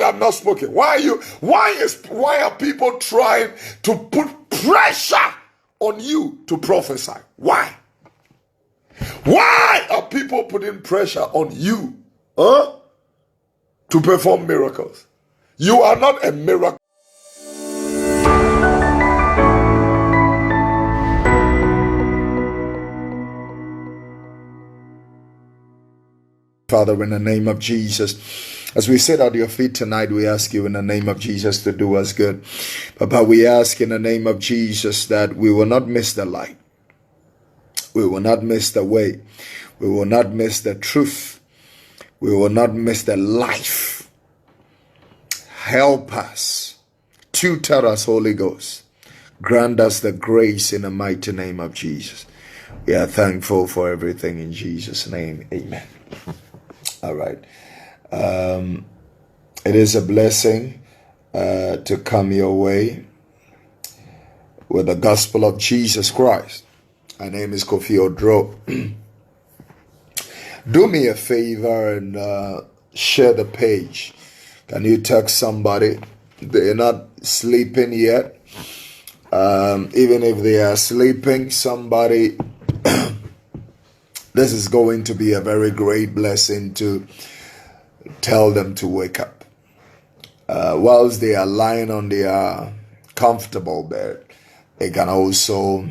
have not spoken? Why are people trying to put pressure on you to prophesy? Why? Why are people putting pressure on you to perform miracles? You are not a miracle. Father, in the name of Jesus, as we sit at your feet tonight, we ask you in the name of Jesus to do us good. Papa, we ask in the name of Jesus that we will not miss the light. We will not miss the way. We will not miss the truth. We will not miss the life. Help us. Tutor us, Holy Ghost. Grant us the grace in the mighty name of Jesus. We are thankful for everything in Jesus' name. Amen. All right. It is a blessing to come your way with the gospel of Jesus Christ. My name is Kofi Oduro. Do me a favor and share the page. Can you text somebody? They're not sleeping yet. Even if they are sleeping, somebody... This is going to be a very great blessing to tell them to wake up. Whilst they are lying on their comfortable bed, they can also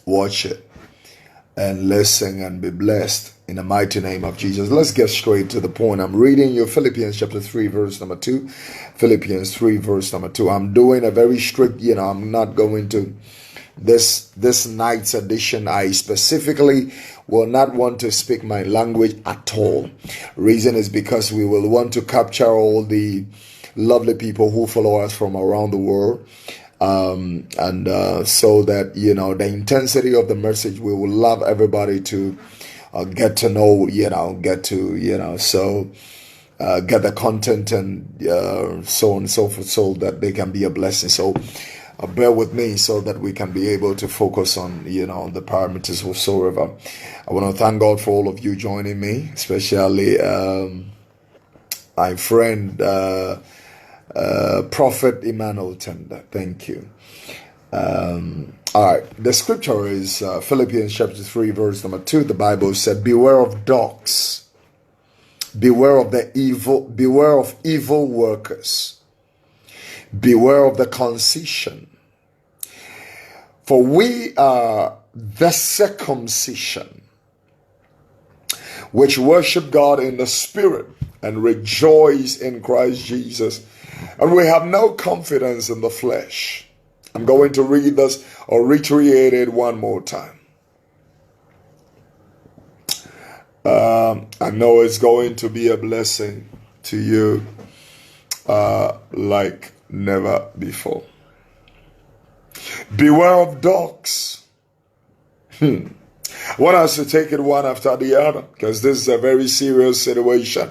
watch it and listen and be blessed in the mighty name of Jesus. Let's get straight to the point. I'm reading you Philippians chapter 3 verse number 2. Philippians 3 verse number 2. I'm doing a very strict, I'm not going to... This night's edition, I specifically will not want to speak my language at all. Reason is because we will want to capture all the lovely people who follow us from around the world. So that, the intensity of the message, we will love everybody to get to know, get the content and so on and so forth, so that they can be a blessing. So bear with me so that we can be able to focus on, the parameters whatsoever. I want to thank God for all of you joining me, especially my friend, Prophet Emmanuel Tender. Thank you. All right. The scripture is Philippians chapter 3, verse number 2. The Bible said, beware of dogs. Beware of evil workers. Beware of the concision. For we are the circumcision, which worship God in the Spirit and rejoice in Christ Jesus. And we have no confidence in the flesh. I'm going to read this or reiterate it one more time. I know it's going to be a blessing to you like never before. Beware of dogs. I want us to take it one after the other, because this is a very serious situation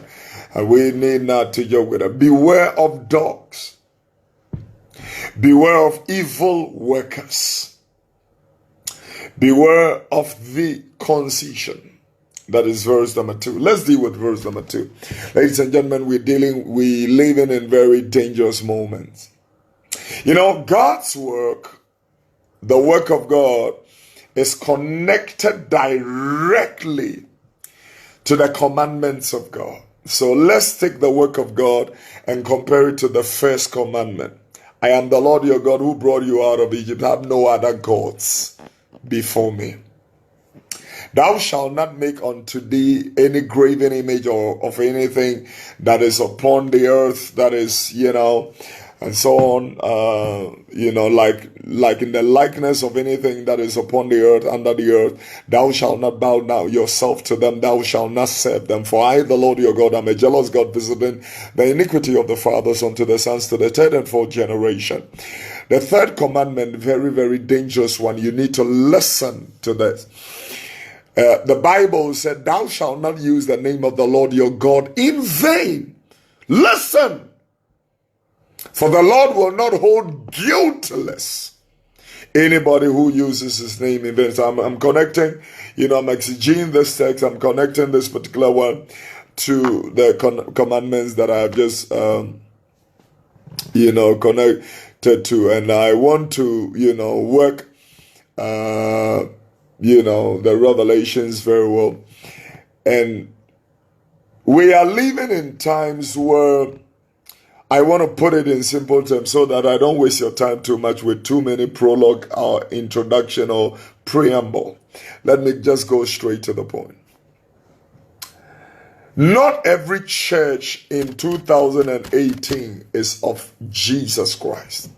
and we need not to joke with it. Beware of dogs. Beware of evil workers. Beware of the concision. That is verse number 2. Let's deal with verse number 2. Ladies and gentlemen, we living in very dangerous moments. God's work, the work of God, is connected directly to the commandments of God. So let's take the work of God and compare it to the first commandment. I am the Lord your God who brought you out of Egypt. Have no other gods before me. Thou shalt not make unto thee any graven image or of anything that is upon the earth, that is, and so on, like in the likeness of anything that is upon the earth, under the earth. Thou shalt not bow down yourself to them, thou shalt not serve them. For I, the Lord your God, am a jealous God, visiting the iniquity of the fathers unto the sons, to the third and fourth generation. The third commandment, very, very dangerous one. You need to listen to this. The Bible said, thou shalt not use the name of the Lord your God in vain. Listen. For the Lord will not hold guiltless anybody who uses his name in vain. So I'm connecting, I'm exegeting this text. I'm connecting this particular one to the commandments that I have just, connected to, and I want to, work, the revelations very well. And we are living in times where I want to put it in simple terms so that I don't waste your time too much with too many prologue or introduction or preamble. Let me just go straight to the point. Not every church in 2018 is of Jesus Christ.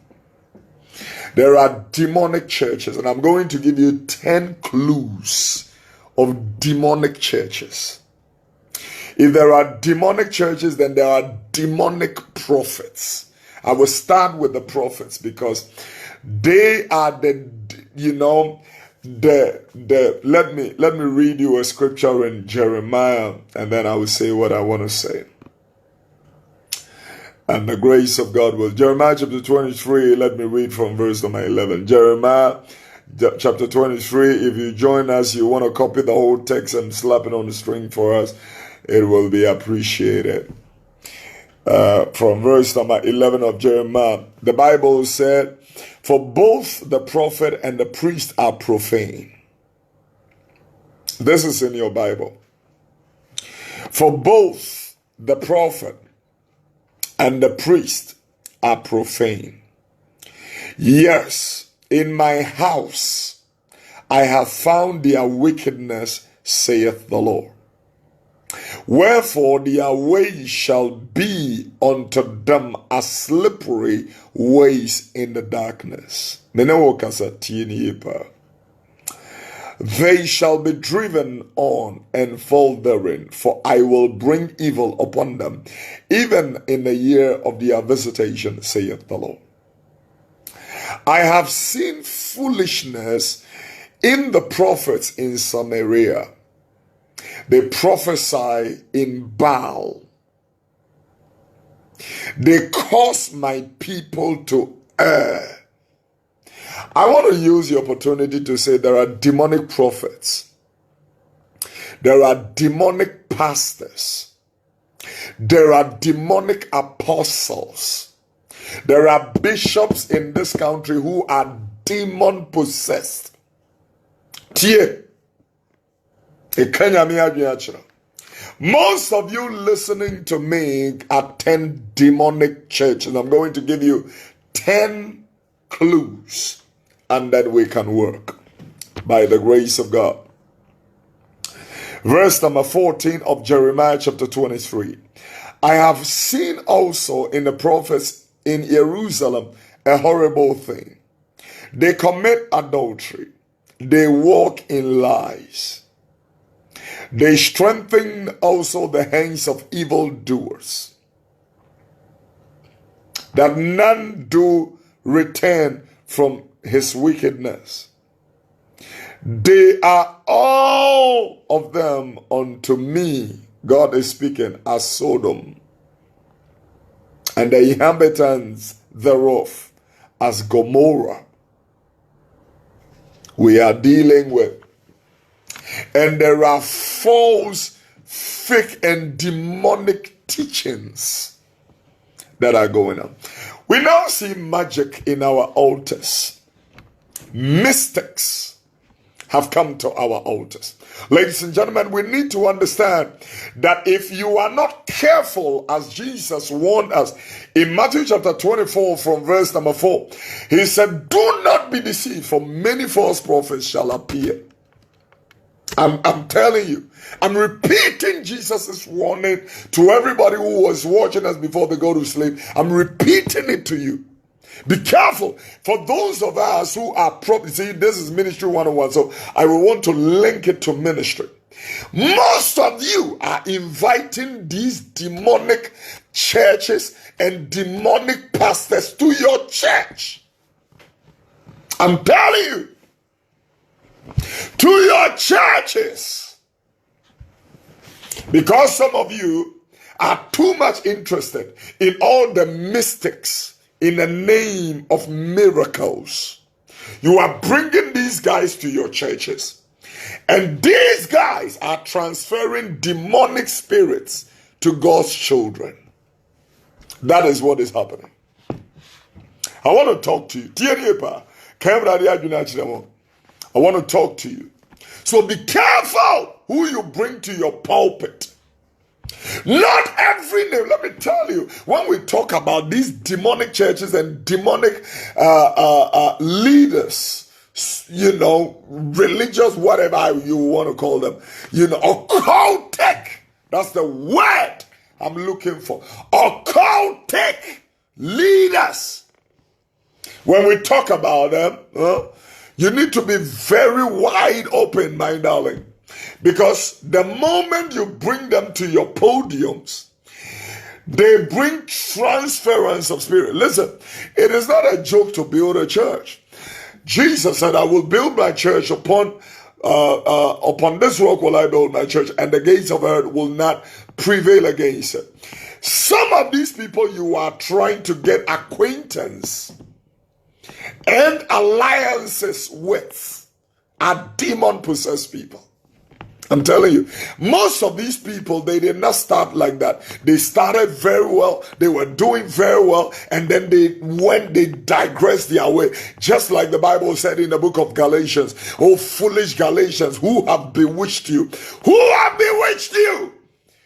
There are demonic churches, and I'm going to give you 10 clues of demonic churches. If there are demonic churches, then there are demonic prophets. I will start with the prophets because they are let me read you a scripture in Jeremiah, and then I will say what I want to say. And the grace of God will. Jeremiah chapter 23, let me read from verse number 11. Jeremiah chapter 23, if you join us, you want to copy the whole text and slap it on the screen for us, it will be appreciated. From verse number 11 of Jeremiah, the Bible said, "For both the prophet and the priest are profane." This is in your Bible. For both the prophet and the priest are profane. Yes, in my house I have found their wickedness, saith the Lord. Wherefore their ways shall be unto them as slippery ways in the darkness. They shall be driven on and fall therein, for I will bring evil upon them, even in the year of their visitation, saith the Lord. I have seen foolishness in the prophets in Samaria. They prophesy in Baal. They cause my people to err. I want to use the opportunity to say there are demonic prophets. There are demonic pastors. There are demonic apostles. There are bishops in this country who are demon possessed. Most of you listening to me attend demonic church, and I'm going to give you 10 clues, and then we can work by the grace of God. Verse number 14 of Jeremiah chapter 23. I have seen also in the prophets in Jerusalem a horrible thing. They commit adultery. They walk in lies. They strengthen also the hands of evildoers, that none do return from his wickedness. They are all of them unto me, God is speaking, as Sodom, and the inhabitants thereof as Gomorrah. We are dealing with. And there are false, fake, and demonic teachings that are going on. We now see magic in our altars. Mystics have come to our altars. Ladies and gentlemen, we need to understand that if you are not careful, as Jesus warned us in Matthew chapter 24 from verse number 4, he said, "Do not be deceived, for many false prophets shall appear." I'm telling you, I'm repeating Jesus' warning to everybody who was watching us before they go to sleep. I'm repeating it to you. Be careful. For those of us who are see, this is Ministry 101, so I will want to link it to ministry. Most of you are inviting these demonic churches and demonic pastors to your church. I'm telling you. To your churches, because some of you are too much interested in all the mystics in the name of miracles. You are bringing these guys to your churches, And these guys are transferring demonic spirits to God's children. That is what is happening. I want to talk to you. I want to talk to you. So be careful who you bring to your pulpit. Not every name. Let me tell you, when we talk about these demonic churches and demonic leaders, religious, whatever you want to call them, occultic. That's the word I'm looking for. Occultic leaders. When we talk about them, you need to be very wide open, my darling. Because the moment you bring them to your podiums, they bring transference of spirit. Listen, it is not a joke to build a church. Jesus said, I will build my church upon this rock will I build my church, and the gates of earth will not prevail against it. Some of these people you are trying to get acquaintance and alliances with are demon-possessed people. I'm telling you, most of these people, they did not start like that. They started very well. They were doing very well. And then they digressed their way. Just like the Bible said in the book of Galatians, oh, foolish Galatians, who have bewitched you? Who have bewitched you?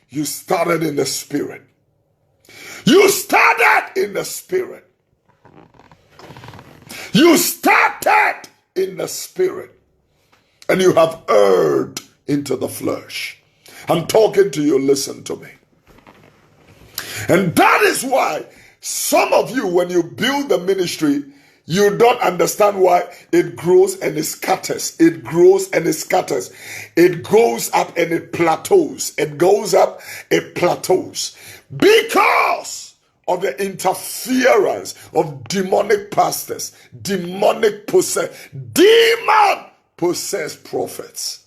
You started in the spirit. You started in the spirit. You started in the spirit. And you have erred into the flesh. I'm talking to you, listen to me. And that is why some of you, when you build the ministry, you don't understand why it grows and it scatters. It grows and it scatters. It goes up and it plateaus. It goes up, it plateaus. Because of the interference of demonic pastors, demon possessed prophets.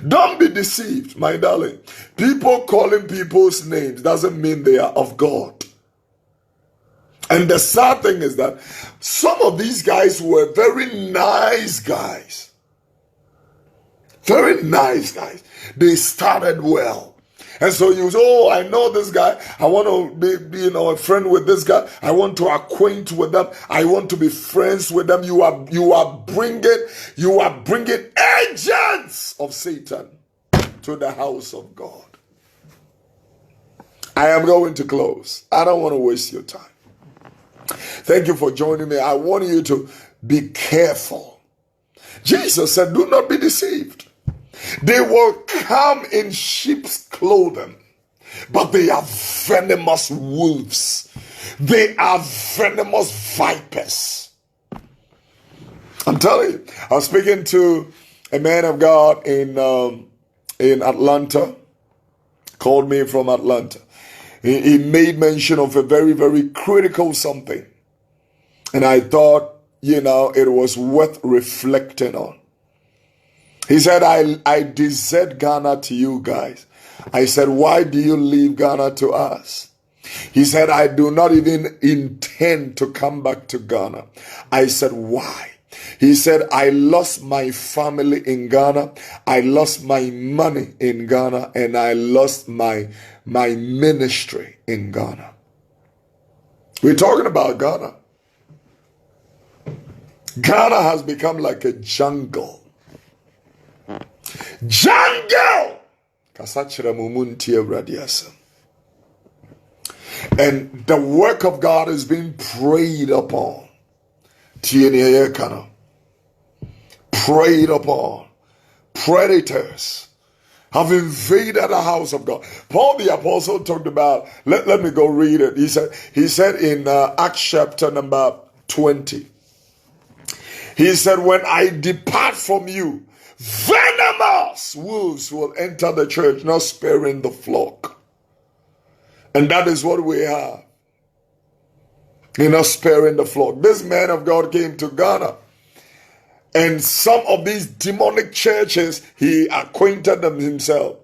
Don't be deceived, my darling. People calling people's names doesn't mean they are of God. And the sad thing is that some of these guys were very nice guys. Very nice guys. They started well. And so you say, oh, I know this guy. I want to be a friend with this guy. I want to acquaint with them. I want to be friends with them. You are bringing agents of Satan to the house of God. I am going to close. I don't want to waste your time. Thank you for joining me. I want you to be careful. Jesus said, do not be deceived. They will come in sheep's clothing, but they are venomous wolves. They are venomous vipers. I'm telling you, I was speaking to a man of God in Atlanta, called me from Atlanta. He made mention of a very, very critical something. And I thought, it was worth reflecting on. He said, I desert Ghana to you guys. I said, why do you leave Ghana to us? He said, I do not even intend to come back to Ghana. I said, why? He said, I lost my family in Ghana. I lost my money in Ghana. And I lost my ministry in Ghana. We're talking about Ghana. Ghana has become like a jungle. Jungle! And the work of God is being preyed upon. Preyed upon. Predators have invaded the house of God. Paul the apostle talked about, let me go read it. He said in Acts chapter number 20, he said, when I depart from you, venomous wolves will enter the church, not sparing the flock. And that is what we have. You're not sparing the flock. This man of God came to Ghana. And some of these demonic churches, he acquainted them himself.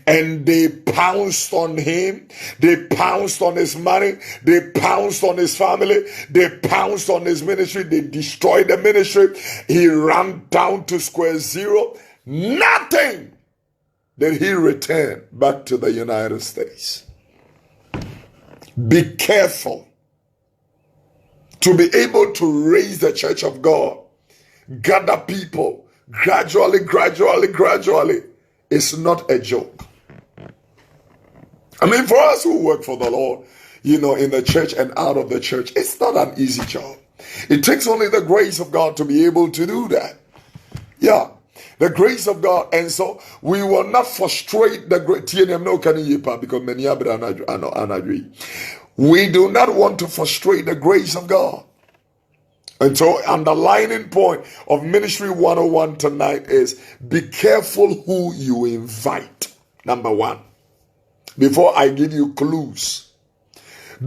And they pounced on him. They pounced on his money. They pounced on his family. They pounced on his ministry. They destroyed the ministry. He ran down to square zero. nothing did he return back to the United States. Be careful. To be able to raise the church of God, gather people gradually, it's not a joke. I mean, for us who work for the Lord, in the church and out of the church, it's not an easy job. It takes only the grace of God to be able to do that. Yeah, the grace of God. And so we will not frustrate the great. We do not want to frustrate the grace of God. And so, underlining point of Ministry 101 tonight is be careful who you invite. Number one, before I give you clues,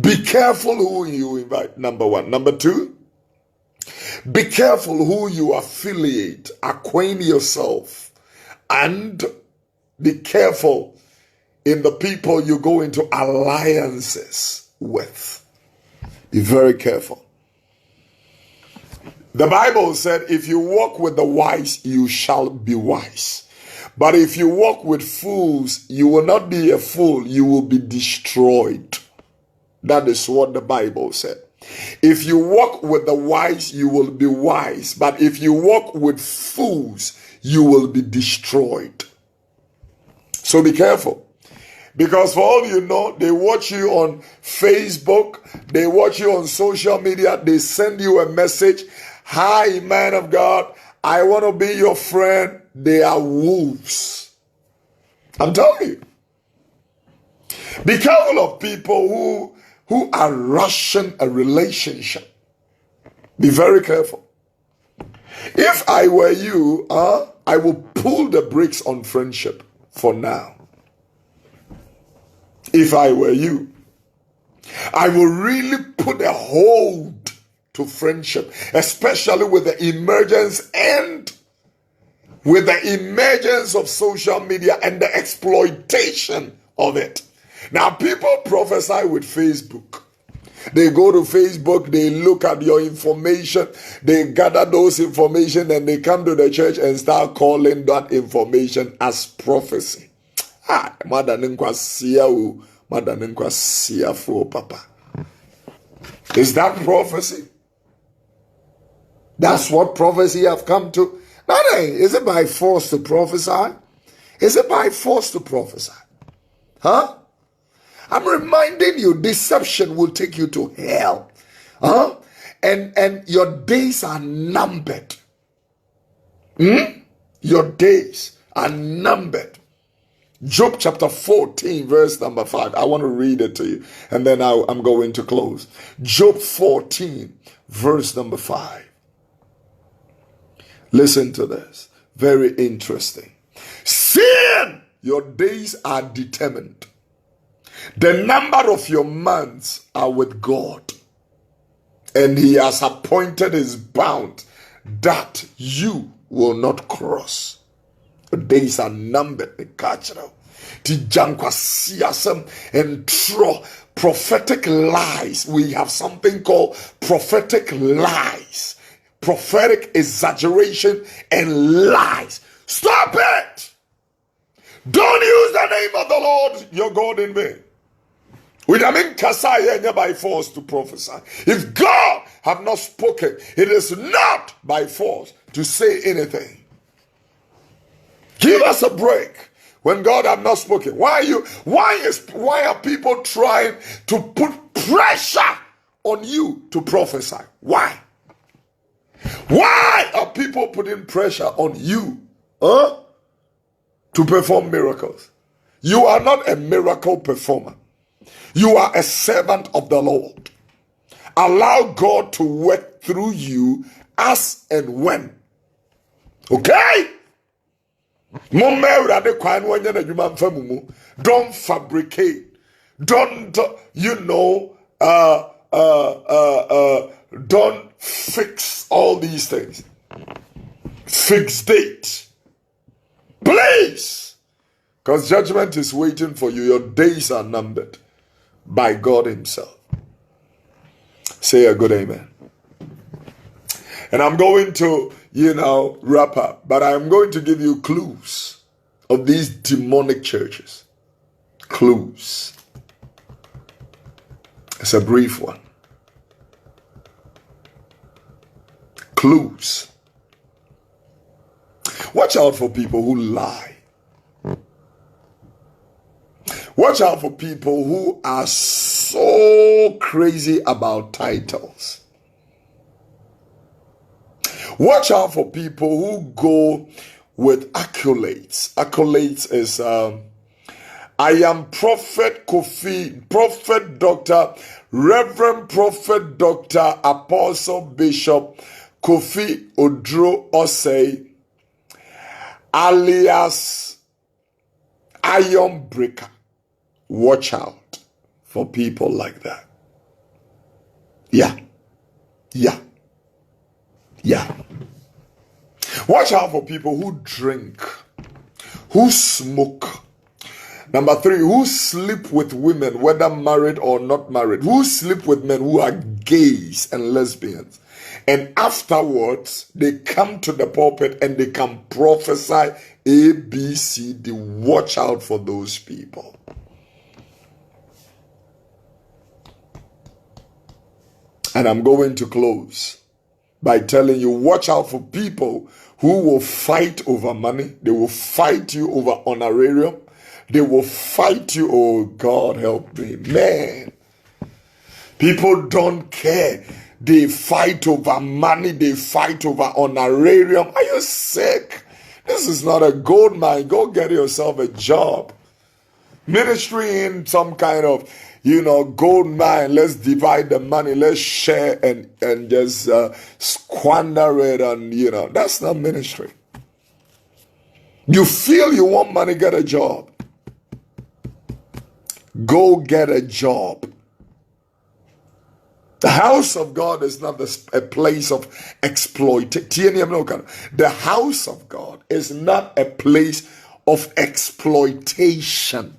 be careful who you invite. Number one. Number two, be careful who you affiliate, acquaint yourself, and be careful in the people you go into alliances with. Be very careful. The Bible said, if you walk with the wise, you shall be wise. But if you walk with fools, you will not be a fool, you will be destroyed. That is what the Bible said. If you walk with the wise, you will be wise. But if you walk with fools, you will be destroyed. So be careful. Because for all you know, they watch you on Facebook, they watch you on social media, they send you a message. Hi, man of God, I want to be your friend. They are wolves. I'm telling you. Be careful of people who are rushing a relationship. Be very careful. If I were you, I will pull the brakes on friendship for now. If I were you, I will really put a hold to friendship, especially with the emergence of social media and the exploitation of it. Now, people prophesy with Facebook. They go to Facebook, they look at your information, they gather those information, and they come to the church and start calling that information as prophecy. Papa. Is that prophecy? That's what prophecy have come to. Nothing. Is it by force to prophesy? Is it by force to prophesy? Huh? I'm reminding you, deception will take you to hell. Huh? And your days are numbered. Your days are numbered. Job chapter 14, verse number 5. I want to read it to you, and then I'm going to close. Job 14, verse number 5. Listen to this. Very interesting. Seeing your days are determined, the number of your months are with God, and he has appointed his bound that you will not cross. The days are numbered. The cultural and prophetic lies. We have something called prophetic lies, prophetic exaggeration and lies. Stop it. Don't use the name of the Lord your God in vain. We don't mean kasaya by force to prophesy. If God have not spoken, it is not by force to say anything. Give us a break when God have not spoken. Why are people trying to put pressure on you to prophesy? Why? Why are people putting pressure on you to perform miracles? You are not a miracle performer. You are a servant of the Lord. Allow God to work through you as and when. Okay? Don't fabricate. Don't don't fix all these things. Fix date. Please. Because judgment is waiting for you. Your days are numbered by God himself. Say a good amen. And I'm going to, wrap up. But I'm going to give you clues of these demonic churches. Clues. It's a brief one. Clues. Watch out for people who lie. Watch out for people who are so crazy about titles. Watch out for people who go with accolades. Accolades is, I am Prophet Kofi, Prophet Dr. Reverend Prophet Dr. Apostle Bishop Kofi Oduro Osei, alias Iron Breaker. Watch out for people like that. Yeah. Watch out for people who drink, who smoke. Number 3, who sleep with women, whether married or not married, who sleep with men who are gays and lesbians. And afterwards, they come to the pulpit and they can prophesy A, B, C, D. Watch out for those people. And I'm going to close by telling you, watch out for people who will fight over money. They will fight you over honorarium. They will fight you. Oh, God help me. Man, people don't care. They fight over money. They fight over honorarium. Are you sick? This is not a gold mine. Go get yourself a job. Ministry in some kind of, gold mine. Let's divide the money. Let's share and just squander it. And, that's not ministry. You feel you want money, get a job. Go get a job. The house of God is not a place of exploitation. The house of God is not a place of exploitation.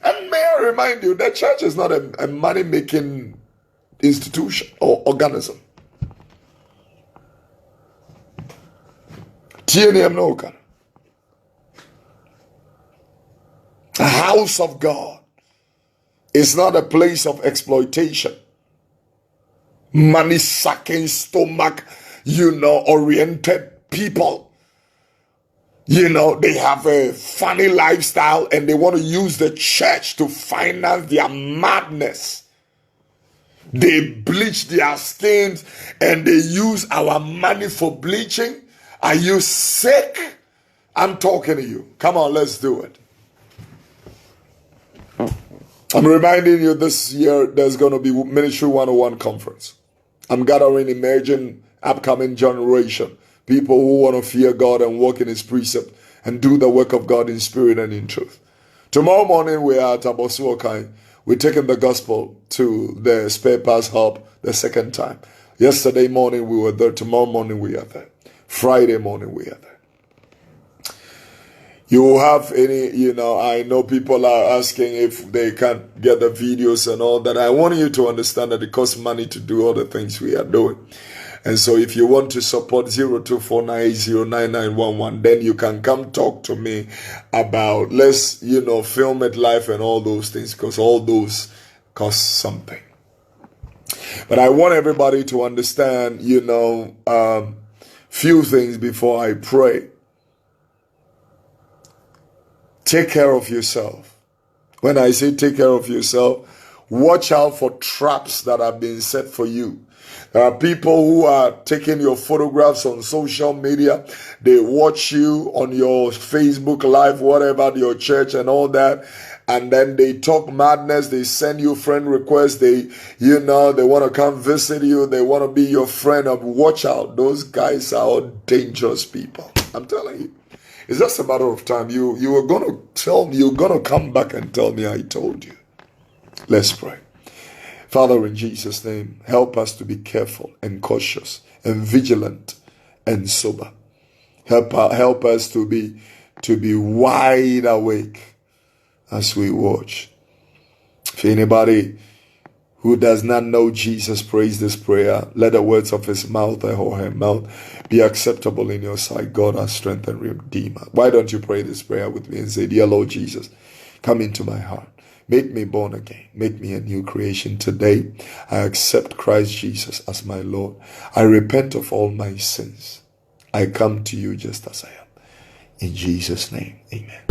And may I remind you, the church is not a money-making institution or organism. The house of God is not a place of exploitation. Money-sucking, stomach-oriented people. They have a funny lifestyle and they want to use the church to finance their madness. They bleach their skins and they use our money for bleaching. Are you sick? I'm talking to you. Come on, let's do it. I'm reminding you this year there's going to be Ministry 101 conference. I'm gathering emerging upcoming generation. People who want to fear God and walk in His precept and do the work of God in spirit and in truth. Tomorrow morning we are at Abosuokai. We're taking the gospel to the spare parts hub the second time. Yesterday morning we were there. Tomorrow morning we are there. Friday morning we are there. You will have any, I know people are asking if they can get the videos and all that. I want you to understand that it costs money to do all the things we are doing. And so if you want to support 0249809911, then you can come talk to me about, let's, film it live and all those things, because all those cost something. But I want everybody to understand, few things before I pray. Take care of yourself. When I say take care of yourself, watch out for traps that have been set for you. There are people who are taking your photographs on social media. They watch you on your Facebook Live, whatever, your church and all that. And then they talk madness. They send you friend requests. They want to come visit you. They want to be your friend. Watch out. Those guys are all dangerous people. I'm telling you. It's just a matter of time. You are going to tell me, you're going to come back and tell me I told you. Let's pray. Father, in Jesus' name, help us to be careful and cautious and vigilant and sober. Help us to be wide awake as we watch. If anybody who does not know Jesus prays this prayer, let the words of his mouth or her mouth be acceptable in your sight, God, our strength and redeemer. Why don't you pray this prayer with me and say, dear Lord Jesus, come into my heart. Make me born again. Make me a new creation today. I accept Christ Jesus as my Lord. I repent of all my sins. I come to you just as I am. In Jesus' name, amen.